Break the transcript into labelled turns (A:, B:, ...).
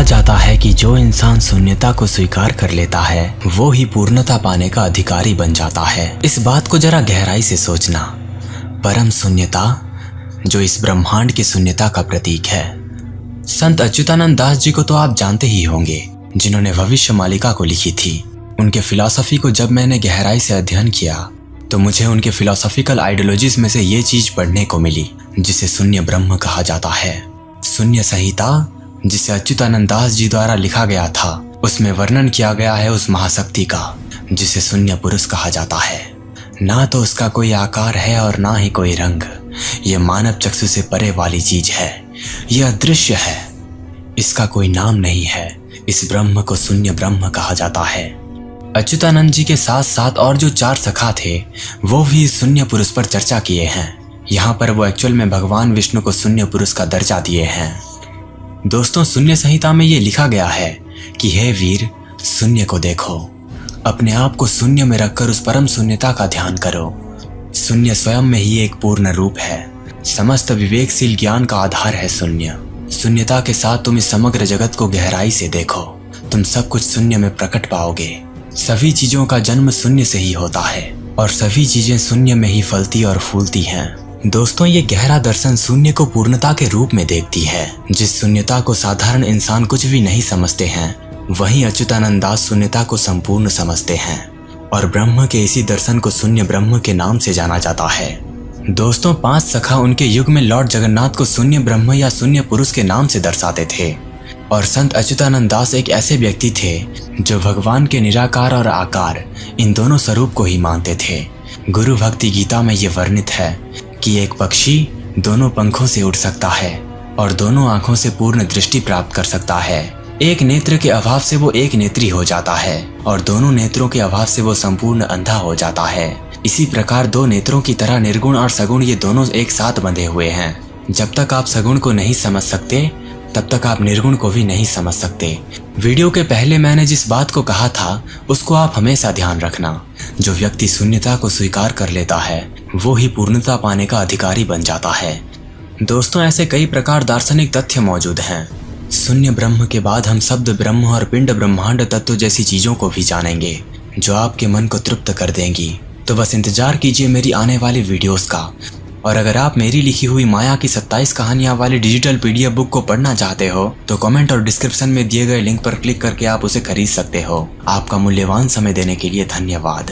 A: जाता है कि जो इंसान शून्यता को स्वीकार कर लेता है वो ही पूर्णता पाने का अधिकारी बन जाता है। इस बात को जरा गहराई से सोचना। परम शून्यता जो इस ब्रह्मांड की शून्यता का प्रतीक है। संत अच्युतानंद दास जी को तो आप जानते ही होंगे, जिन्होंने भविष्य मालिका को लिखी थी। उनके फिलॉसफी को जब मैंने गहराई से अध्ययन किया तो मुझे उनके फिलॉसफिकल आइडियोलॉजीज में से ये चीज पढ़ने को मिली जिसे शून्य ब्रह्म कहा जाता है। शून्य संहिता जिसे अच्युतानंद दास जी द्वारा लिखा गया था, उसमें वर्णन किया गया है उस महाशक्ति का जिसे शून्य पुरुष कहा जाता है। ना तो उसका कोई आकार है और ना ही कोई रंग। यह मानव चक्षु से परे वाली चीज है। यह अदृश्य है। इसका कोई नाम नहीं है। इस ब्रह्म को शून्य ब्रह्म कहा जाता है। अच्युतानंद जी के साथ साथ और जो 4 सखा थे वो भी शून्य पुरुष पर चर्चा किए हैं। यहाँ पर वो एक्चुअल में भगवान विष्णु को शून्य पुरुष का दर्जा दिए हैं। दोस्तों, शून्य संहिता में ये लिखा गया है कि हे वीर, शून्य को देखो, अपने आप को शून्य में रखकर उस परम शून्यता का ध्यान करो। शून्य स्वयं में ही एक पूर्ण रूप है। समस्त विवेकशील ज्ञान का आधार है शून्य। शून्यता के साथ तुम इस समग्र जगत को गहराई से देखो। तुम सब कुछ शून्य में प्रकट पाओगे। सभी चीजों का जन्म शून्य से ही होता है और सभी चीजें शून्य में ही फलती और फूलती हैं। दोस्तों, ये गहरा दर्शन शून्य को पूर्णता के रूप में देखती है। जिस शून्यता को साधारण इंसान कुछ भी नहीं समझते हैं, वहीं अच्युतानंद दास शून्यता को संपूर्ण समझते हैं और ब्रह्म के इसी दर्शन को शून्य ब्रह्म के नाम से जाना जाता है। दोस्तों, 5 सखा उनके युग में लॉर्ड जगन्नाथ को शून्य ब्रह्म या शून्य पुरुष के नाम से दर्शाते थे और संत अच्युतानंद दास एक ऐसे व्यक्ति थे जो भगवान के निराकार और आकार इन दोनों स्वरूप को ही मानते थे। गुरु भक्ति गीता में ये वर्णित है कि एक पक्षी दोनों पंखों से उड़ सकता है और दोनों आंखों से पूर्ण दृष्टि प्राप्त कर सकता है। एक नेत्र के अभाव से वो एक नेत्री हो जाता है और दोनों नेत्रों के अभाव से वो संपूर्ण अंधा हो जाता है। इसी प्रकार 2 नेत्रों की तरह निर्गुण और सगुण ये दोनों एक साथ बंधे हुए हैं। जब तक आप सगुण को नहीं समझ सकते तब तक आप निर्गुण को भी नहीं समझ सकते। वीडियो के पहले मैंने जिस बात को कहा था उसको आप हमेशा ध्यान रखना। जो व्यक्ति शून्यता को स्वीकार कर लेता है वो ही पूर्णता पाने का अधिकारी बन जाता है। दोस्तों, ऐसे कई प्रकार दार्शनिक तथ्य मौजूद हैं। शून्य ब्रह्म के बाद हम शब्द ब्रह्म और पिंड ब्रह्मांड तत्व जैसी चीजों को भी जानेंगे जो आपके मन को तृप्त कर देंगी। तो बस इंतजार कीजिए मेरी आने वाली वीडियोस का। और अगर आप मेरी लिखी हुई माया की 27 कहानियां वाली डिजिटल PDF बुक को पढ़ना चाहते हो तो कमेंट और डिस्क्रिप्शन में दिए गए लिंक पर क्लिक करके आप उसे खरीद सकते हो। आपका मूल्यवान समय देने के लिए धन्यवाद।